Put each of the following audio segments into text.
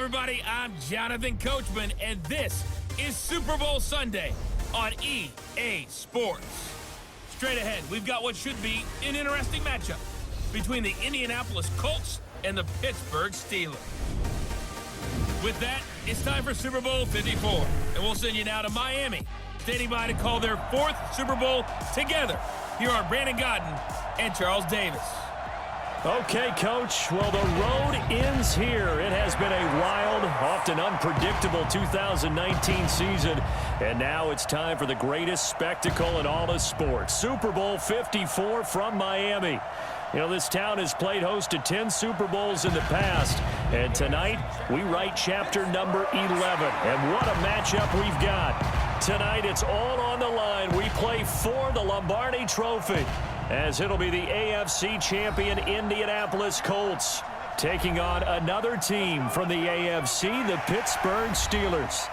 everybody. I'm Jonathan Coachman, and this is Super Bowl Sunday on EA Sports. Straight ahead, we've got what should be an interesting matchup between the Indianapolis Colts and the Pittsburgh Steelers. With that, it's time for Super Bowl 54, and we'll send you now to Miami, standing by to call their fourth Super Bowl together. Here are Brandon Godden and Charles Davis. Okay, Coach. Well, the road ends here. It has been a wild, often unpredictable 2019 season, and now it's time for the greatest spectacle in all of sports. Super Bowl 54 from Miami. You know, this town has played host to 10 Super Bowls in the past, and tonight we write chapter number 11. And what a matchup we've got. Tonight it's all on the line. We play for the Lombardi Trophy, as it'll be the AFC champion Indianapolis Colts taking on another team from the AFC, the Pittsburgh Steelers.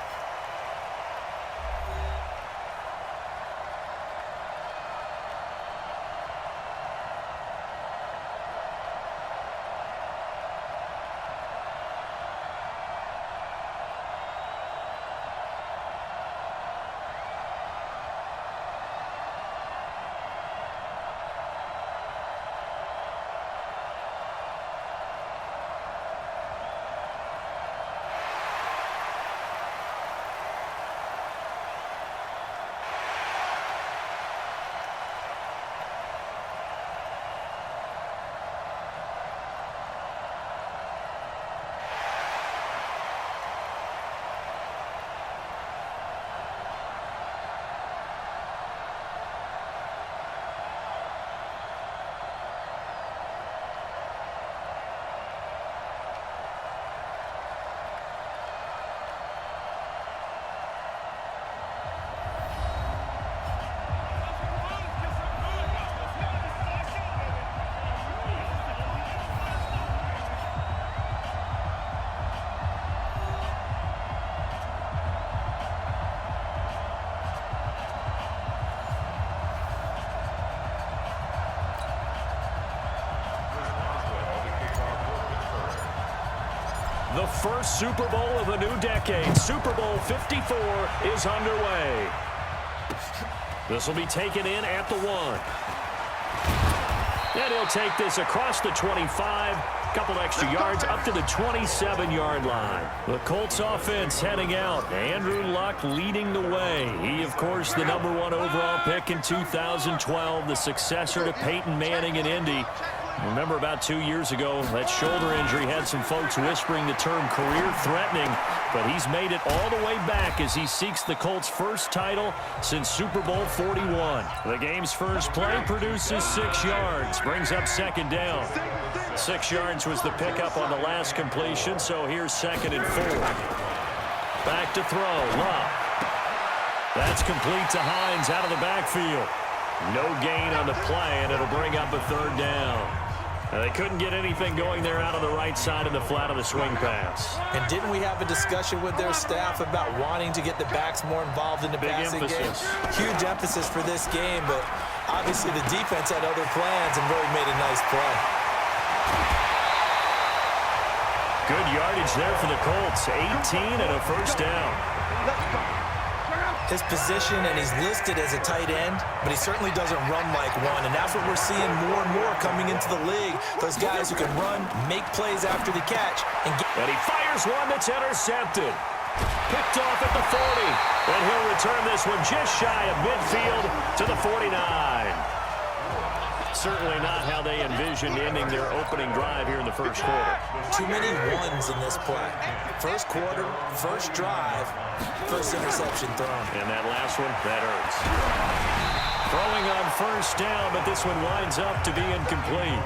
The first Super Bowl of the new decade, Super Bowl 54, is underway. This will be taken in at the 1. And he'll take this across the 25, couple extra yards up to the 27-yard line. The Colts offense heading out. Andrew Luck leading the way. He, of course, the #1 overall pick in 2012, the successor to Peyton Manning in Indy. Remember about 2 years ago, that shoulder injury had some folks whispering the term career-threatening, but he's made it all the way back as he seeks the Colts' first title since Super Bowl 41. The game's first play produces 6 yards, brings up second down. 6 yards was the pickup on the last completion, so here's 2nd and 4. Back to throw, Luck. That's complete to Hines out of the backfield. No gain on the play, and it'll bring up a 3rd down. They couldn't get anything going there out of the right side of the flat of the swing pass. And didn't we have a discussion with their staff about wanting to get the backs more involved in the passing game? Huge emphasis for this game, but obviously the defense had other plans and really made a nice play. Good yardage there for the Colts. 18 and a 1st down. His position, and he's listed as a tight end, but he certainly doesn't run like one, and that's what we're seeing more and more coming into the league. Those guys who can run, make plays after the catch. And he fires one that's intercepted. Picked off at the 40, and he'll return this one just shy of midfield to the 49. Certainly not how they envisioned ending their opening drive here in the first quarter. Too many ones in this play. First quarter, first drive, first interception thrown. And that last one, that hurts. Throwing on first down, but this one winds up to be incomplete.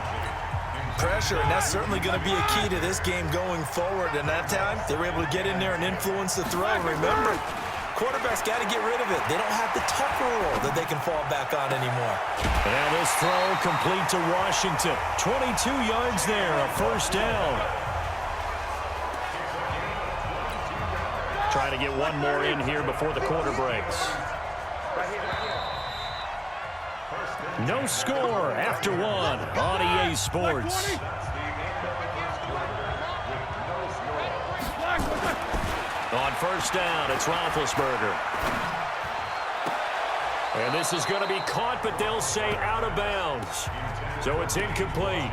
Pressure, and that's certainly going to be a key to this game going forward. And that time, they were able to get in there and influence the throw. Remember, quarterbacks got to get rid of it. They don't have the Tucker rule that they can fall back on anymore. Now this throw complete to Washington. 22 yards there, a 1st down. Try to get one more in here before the quarter breaks. No score after 1 on EA Sports. On first down, it's Roethlisberger. And this is going to be caught, but they'll say out of bounds. So it's incomplete.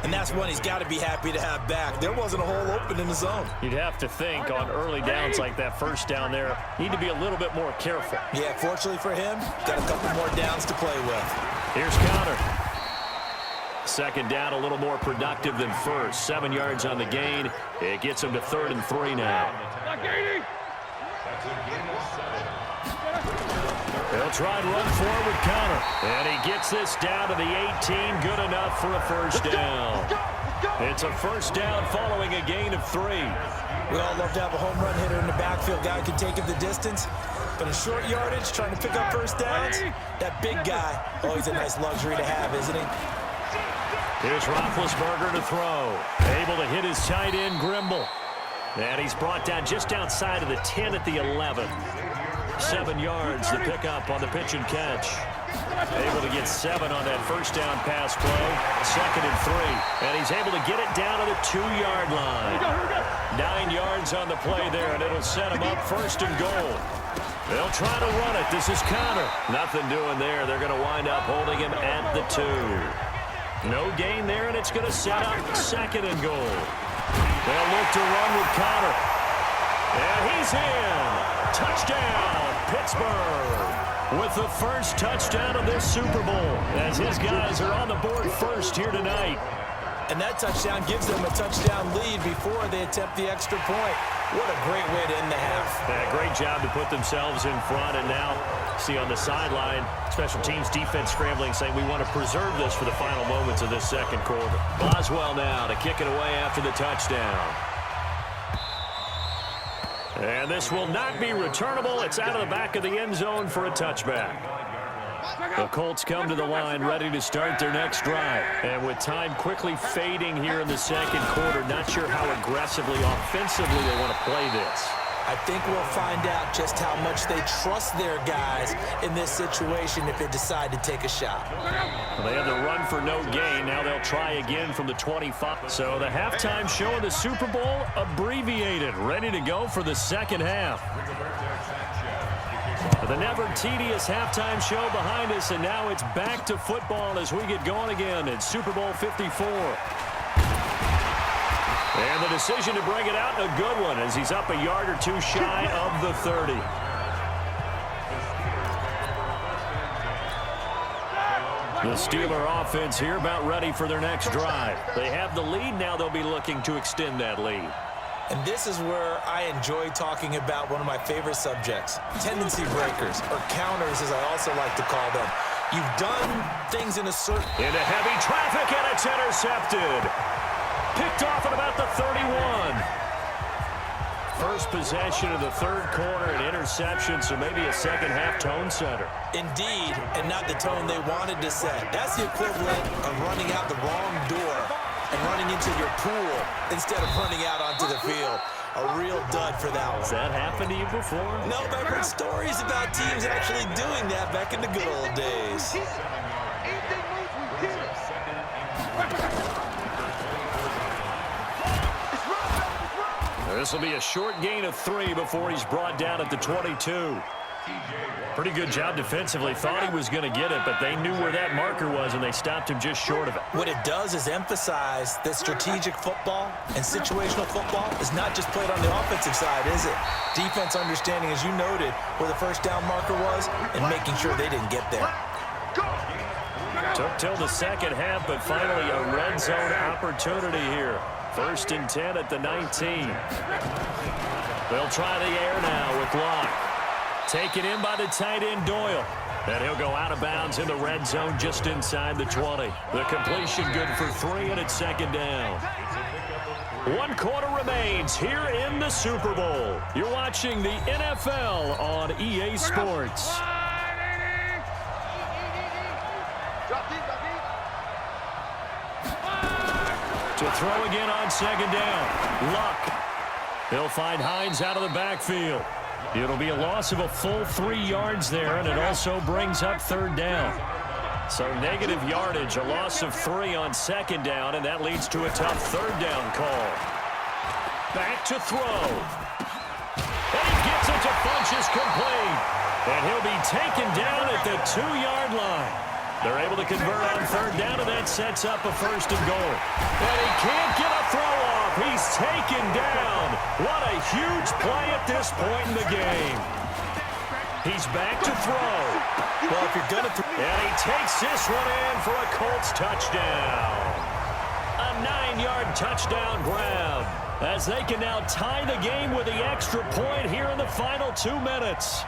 And that's one he's got to be happy to have back. There wasn't a hole open in the zone. You'd have to think on early downs like that first down there, need to be a little bit more careful. Yeah, fortunately for him, got a couple more downs to play with. Here's Conner. Second down, a little more productive than first. 7 yards on the gain. It gets him to 3rd and 3 now. They'll try and run forward with Conner. And he gets this down to the 18. Good enough for a first down. It's a first down following a gain of 3. We all love to have a home run hitter in the backfield. Guy can take it the distance. But in short yardage, trying to pick up first downs, that big guy, always a nice luxury to have, isn't he? Here's Roethlisberger to throw. Able to hit his tight end, Grimble. And he's brought down just outside of the 10 at the 11. 7 yards to pick up on the pitch and catch. Able to get 7 on that first down pass play. 2nd and 3. And he's able to get it down to the 2-yard line. 9 yards on the play there, and it'll set him up 1st and goal. They'll try to run it. This is Conner. Nothing doing there. They're going to wind up holding him at the 2. No gain there, and it's going to set up 2nd and goal. They'll look to run with Conner. And he's in. Touchdown, Pittsburgh. With the first touchdown of this Super Bowl, as his guys are on the board first here tonight. And that touchdown gives them a touchdown lead before they attempt the extra point. What a great way to end the half. Yeah, great job to put themselves in front, and now see on the sideline, special teams defense scrambling, saying we want to preserve this for the final moments of this second quarter. Boswell now to kick it away after the touchdown. And this will not be returnable. It's out of the back of the end zone for a touchback. The Colts come to the line ready to start their next drive. And with time quickly fading here in the second quarter, not sure how aggressively, offensively they want to play this. I think we'll find out just how much they trust their guys in this situation if they decide to take a shot. Well, they had the run for no gain. Now they'll try again from the 25. So the halftime show of the Super Bowl abbreviated, ready to go for the second half. The never tedious halftime show behind us, and now it's back to football as we get going again in Super Bowl 54. And the decision to bring it out, a good one, as he's up a yard or two shy of the 30. The Steeler offense here about ready for their next drive. They have the lead. Now they'll be looking to extend that lead. And this is where I enjoy talking about one of my favorite subjects, tendency breakers, or counters as I also like to call them. You've done things in a certain... Into heavy traffic, and it's intercepted. Picked off at about the 31. First possession of the third quarter, an interception, so maybe a second-half tone setter. Indeed, and not the tone they wanted to set. That's the equivalent of running out the wrong door and running into your pool instead of running out onto the field. A real dud for that one. Has that happened to you before? No, but I've heard stories about teams actually doing that back in the good old days. This will be a short gain of 3 before he's brought down at the 22. Pretty good job defensively. Thought he was going to get it, but they knew where that marker was, and they stopped him just short of it. What it does is emphasize that strategic football and situational football is not just played on the offensive side, is it? Defense understanding, as you noted, where the first down marker was and making sure they didn't get there. Took till the second half, but finally a red zone opportunity here. 1st and 10 at the 19. They'll try the air now with Locke. Taken in by the tight end Doyle. And he'll go out of bounds in the red zone just inside the 20. The completion good for 3, and it's 2nd down. 1 quarter remains here in the Super Bowl. You're watching the NFL on EA Sports. To throw again on 2nd down. Luck. He'll find Hines out of the backfield. It'll be a loss of a full 3 yards there, and it also brings up 3rd down. So negative yardage, a loss of 3 on 2nd down, and that leads to a tough 3rd down call. Back to throw. gets it to Funchess complete. And he'll be taken down at the 2-yard line. They're able to convert on third down, and that sets up a first and goal. And he can't get a throw off. He's taken down. What a huge play at this point in the game. He's back to throw. Well, if you're going to and he takes this one in for a Colts touchdown. A 9-yard touchdown grab, as they can now tie the game with the extra point here in the final 2 minutes.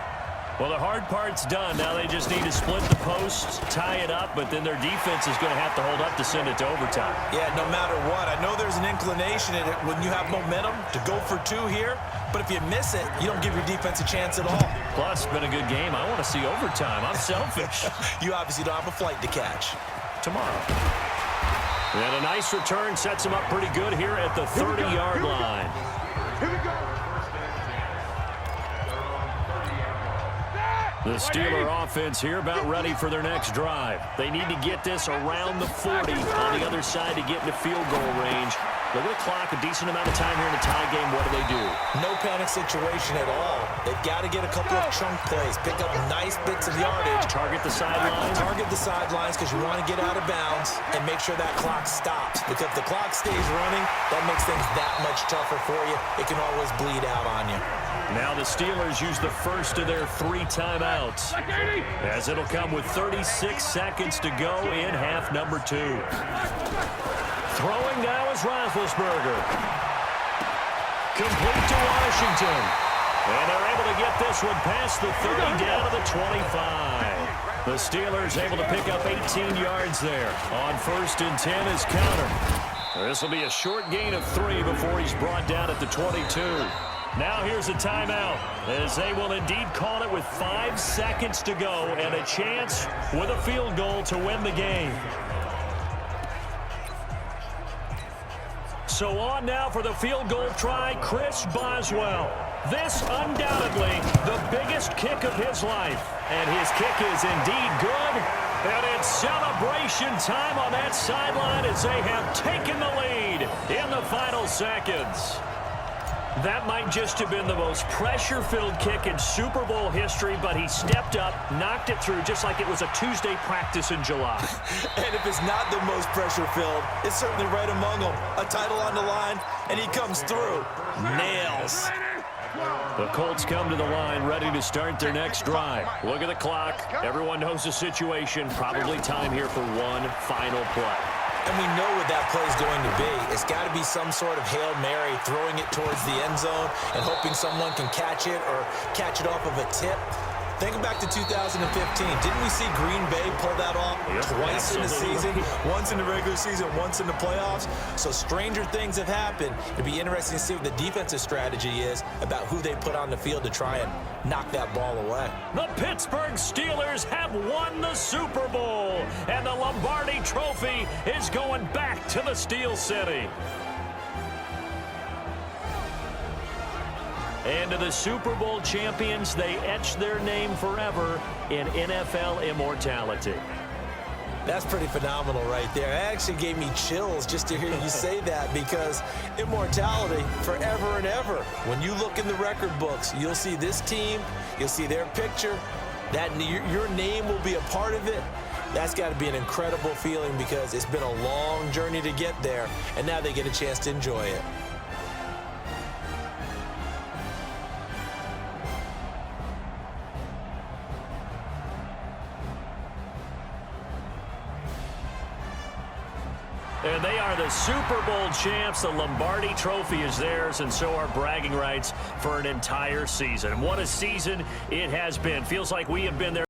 Well, the hard part's done. Now they just need to split the posts, tie it up, but then their defense is going to have to hold up to send it to overtime. Yeah, no matter what. I know there's an inclination in it when you have momentum to go for 2 here, but if you miss it, you don't give your defense a chance at all. Plus, it's been a good game. I want to see overtime. I'm selfish. You obviously don't have a flight to catch. Tomorrow. And a nice return sets him up pretty good here at the 30-yard line. Here we go. The Steeler offense here about ready for their next drive. They need to get this around the 40 on the other side to get into field goal range. Look at the clock, a decent amount of time here in a tie game. What do? No panic situation at all. They've got to get a couple of chunk plays, pick up nice bits of yardage. Target the sidelines. Target the sidelines because you want to get out of bounds and make sure that clock stops. Because if the clock stays running, that makes things that much tougher for you. It can always bleed out on you. Now the Steelers use the first of their 3 timeouts, as it'll come with 36 seconds to go in half number 2. Throwing now is Roethlisberger. Complete to Washington. And they're able to get this one past the 30 down to the 25. The Steelers able to pick up 18 yards there. On 1st and 10 is counter. This will be a short gain of 3 before he's brought down at the 22. Now here's a timeout, as they will indeed call it with 5 seconds to go and a chance with a field goal to win the game. So on now for the field goal try, Chris Boswell. This undoubtedly the biggest kick of his life. And his kick is indeed good. And it's celebration time on that sideline as they have taken the lead in the final seconds. That might just have been the most pressure-filled kick in Super Bowl history, but he stepped up, knocked it through just like it was a Tuesday practice in July. And if it's not the most pressure-filled, it's certainly right among them. A title on the line, and he comes through. Nails. The Colts come to the line ready to start their next drive. Look at the clock. Everyone knows the situation. Probably time here for one final play. And we know what that play is going to be. It's got to be some sort of Hail Mary, throwing it towards the end zone and hoping someone can catch it or catch it off of a tip. Think back to 2015. Didn't we see Green Bay pull that off twice in the season? Once in the regular season, once in the playoffs. So stranger things have happened. It'd be interesting to see what the defensive strategy is about who they put on the field to try and knock that ball away. The Pittsburgh Steelers have won the Super Bowl, and the Lombardi Trophy is going back to the Steel City. And to the Super Bowl champions, they etch their name forever in NFL immortality. That's pretty phenomenal right there. It actually gave me chills just to hear you say that, because immortality forever and ever. When you look in the record books, you'll see this team, you'll see their picture, that your name will be a part of it. That's got to be an incredible feeling, because it's been a long journey to get there, and now they get a chance to enjoy it. And they are the Super Bowl champs. The Lombardi Trophy is theirs, and so are bragging rights for an entire season. What a season it has been. Feels like we have been there.